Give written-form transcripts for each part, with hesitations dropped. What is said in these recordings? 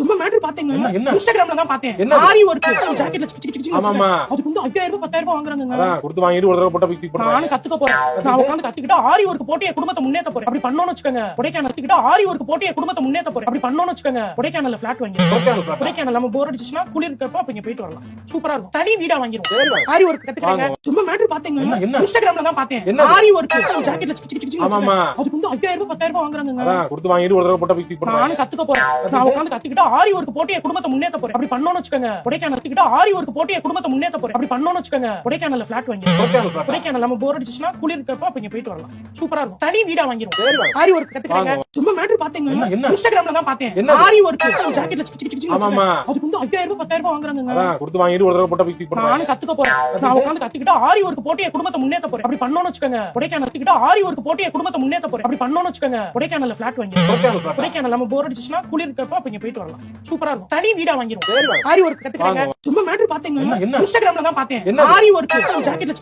சும்மா மேட்டர் பாத்தீங்க. இன்ஸ்டாகிராம்ல தான் பார்த்தேன். ஆரி ஒர்க் ஜாக்கெட்ல அதுக்கு வந்து 5000 ரூபாய் 10000 ரூபாய் வாங்குறாங்க. கொடுத்து வாங்கிட்டு ஒரு தடவை போட்டா பிக் போடுறாங்க. நான் கத்துக்க போறேன். நான் உட்கார்ந்து கத்துக்கிட்டு ஆரி ஒர்க் போட்டு என் குடும்பத்தை முன்னேத்த போறேன். அப்படி பண்ணனும்னு வெச்சுக்கங்க. கொடைக்கானல் கத்துக்கிட்டு ஆரி ஒர்க் போட்டு என் குடும்பத்தை முன்னேத்த போறேன். அப்படி பண்ணனும்னு வெச்சுக்கங்க. கொடைக்கானல்ல ஃபிளாட் வாங்கி. கொடைக்கானல் நம்ம போர் அடிச்சுனா குளிர் இருக்கப்ப அப்ப இங்க போயிட்டு வரலாம். சூப்பரா இருக்கும். தனி வீடா வாங்கிரும். ஆரி ஒர்க் கத்துக்கறாங்க. சும்மா மேட்டர் பாத்தீங்க. இன்ஸ்டாகிராம்ல தான் பார்த்தேன். ஆரி ஒர்க் ஜாக்கெட்ல அதுக்கு வந்து 5000 ரூபாய் 10000 ரூபாய் வாங்குறாங்க. கொடுத்து வாங்கிட்டு ஒரு தடவை போட்டா பிக் போடுறாங்க. நான் கத்துக்க போறேன். நான் உட்கார்ந்து கத்துக்கிட்டு ஆரி ஒர்க் போட்டு என் குடும்பத்தை முன்னேத்த போறேன். அப்படி பண்ணனும்னு வெச்சுக்கங்க. கொடைக்கானல் கத்துக்கிட்டு ஆரி ஒர்க் போட்டு என் குடும்பத்தை முன்னேத்த போறேன். அப்படி பண்ணனும்னு வெச்சுக்கங்க. கொடைக்கானல்ல ஃபிளாட் வாங்கி. கொடைக்கானல் நம்ம போர் அடிச்சுனா குளிர் இருக்கப்ப அப்ப இங்க போயிட்டு வரலாம். சூப்பரா இருக்கும். தனி வீடா வாங்கிரும். ஆரி ஒர்க் கத்துக்கறாங்க. சும்மா மேட்டர் பாத்தீங்க. இன்ஸ்டாகிராம்ல தான் பார்த்தேன். ஆரி ஒர்க் ஜாக்கெட்ல அதுக்கு வந்து 5000 ரூபாய் 10000 ரூபாய் வாங்குறாங்க. கொடுத்து வாங்கிட்டு ஒரு தடவை போட்டா பிக் போடுறாங்க. நான் கத்துக்க போறேன். நான் உட்கார்ந்து கத்துக்கிட்டு ஆரி ஒர்க் போட்டு என் குடும்பத்தை முன்னேத்த போறேன். அப்படி பண்ணனும்னு வெச்சுக்கங்க. கொடைக்கானல் கத்துக்கிட்டு ஆரி ஒர்க் போட்டு என் குடும்பத்தை முன்னேத்த போறேன். அப்படி பண்ணனும்னு வெச்சுக்கங்க. கொடைக்கானல்ல ஃபிளாட் வாங்கி. கொடைக்கானல் நம்ம போர் அடிச்சுனா குளிர் இருக்கப்ப அப்ப இங்க போயிட்டு வரலாம். சூப்பரா இருக்கும். தனி வீடா வாங்கிரும். ஆரி ஒர்க் கத்துக்கறாங்க. சும்மா மேட்டர் பாத்தீங்க. இன்ஸ்டாகிராம்ல தான் பார்த்தேன். ஆரி ஒர்க் ஜாக்கெட்ல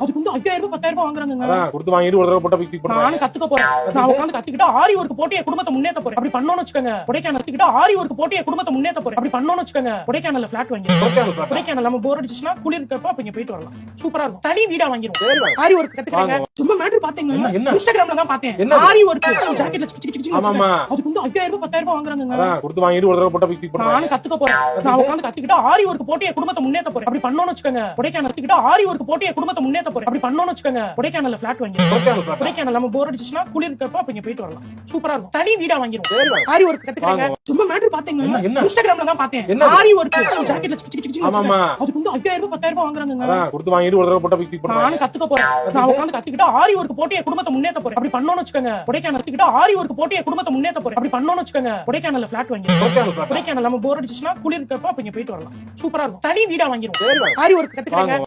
அதுக்கு வந்து 5000 ரூபாய் 10000 ரூபாய் வாங்குறாங்க. கொடுத்து வாங்கிட்டு ஒரு தடவை போட்டா பிக் போடுறாங்க. நான் கத்துக்க போறேன். நான் உட்கார்ந்து கத்துக்கிட்டு ஆரி ஒர்க் போட்டு என் குடும்பத்தை முன்னேத்த போறேன். அப்படி பண்ணனும்னு வெச்சுக்கங்க. கொடைக்கானல் கத்துக்கிட்டு ஆரி ஒர்க் போட்டு என் குடும்பத்தை முன்னேத்த போறேன். அப்படி பண்ணனும்னு வெச்சுக்கங்க. கொடைக்கானல்ல ஃபிளாட் வாங்கி. கொடைக்கானல் நம்ம போர் அடிச்சுனா குளிர் இருக்கப்ப அப்ப இங்க போயிட்டு வரலாம். சூப்பரா இருக்கும். தனி வீடா வாங்கிரும். ஆரி ஒர்க் கத்துக்கறாங்க. சும்மா மேட்டர் பாத்தீங்க. இன்ஸ்டாகிராம்ல தான் பார்த்தேன். ஆரி ஒர்க் ஜாக்கெட்ல அதுக்கு வந்து 5000 ரூபாய் 10000 ரூபாய் வாங்குறாங்க. கொடுத்து வாங்கிட்டு ஒரு தடவை போட்டா பிக் போடுறாங்க. நான் கத்துக்க போறேன். நான் உட்கார்ந்து கத்துக்கிட்டு ஆரி ஒர்க் போட்டு என் குடும்பத்தை முன்னேத்த போறேன். அப்படி பண்ணனும்னு வெச்சுக்கங்க. கொடைக்கானல் கத்துக்கிட்டு ஆரி ஒர்க் போட்டு என் குடும்பத்தை முன்னேத்த போறேன். அப்படி பண்ணனும்னு வெச்சுக்கங்க. கொடைக்கானல்ல ஃபிளாட் வாங்கி. கொடைக்கானல் நம்ம போர் அடிச்சுனா குளிர் இருக்கப்ப அப்ப இங்க போயிட்டு வரலாம். சூப்பரா இருக்கும். தனி வீடா வாங்கிரும். ஆரி ஒர்க் கத்துக்கறாங்க. சும்மா மேட்டர் பாத்தீங்க. இன்ஸ்டாகிராம்ல தான் பார்த்தேன். ஆரி ஒர்க் ஜாக்கெட்ல அதுக்கு வந்து 5000 ரூபாய் 10000 ரூபாய் வாங்குறாங்க. கொடுத்து வாங்கிட்டு ஒரு தடவை போட்டா பிக் போடுறாங்க. நான் கத்துக்க போறேன். நான் உட்கார்ந்து கத்துக்கிட்டு ஆரி ஒர்க் போட்டு என் குடும்பத்தை முன்னேத்த போறேன். அப்படி பண்ணனும்னு வெச்சுக்கங்க. கொடைக்கானல் கத்துக்கிட்டு ஆரி ஒர்க் போட்டு என் குடும்பத்தை முன்னேத்த போறேன். அப்படி பண்ணனும்னு வெச்சுக்கங்க. கொடைக்கானல்ல ஃபிளாட் வாங்கி. கொடைக்கானல் நம்ம போர் அடிச்சுனா குளிர் இருக்கப்ப அப்ப இங்க போயிட்டு வரலாம். சூப்பரா இருக்கும். தனி வீடா வாங்கிரும். ஆரி ஒர்க் கத்துக்கறாங்க.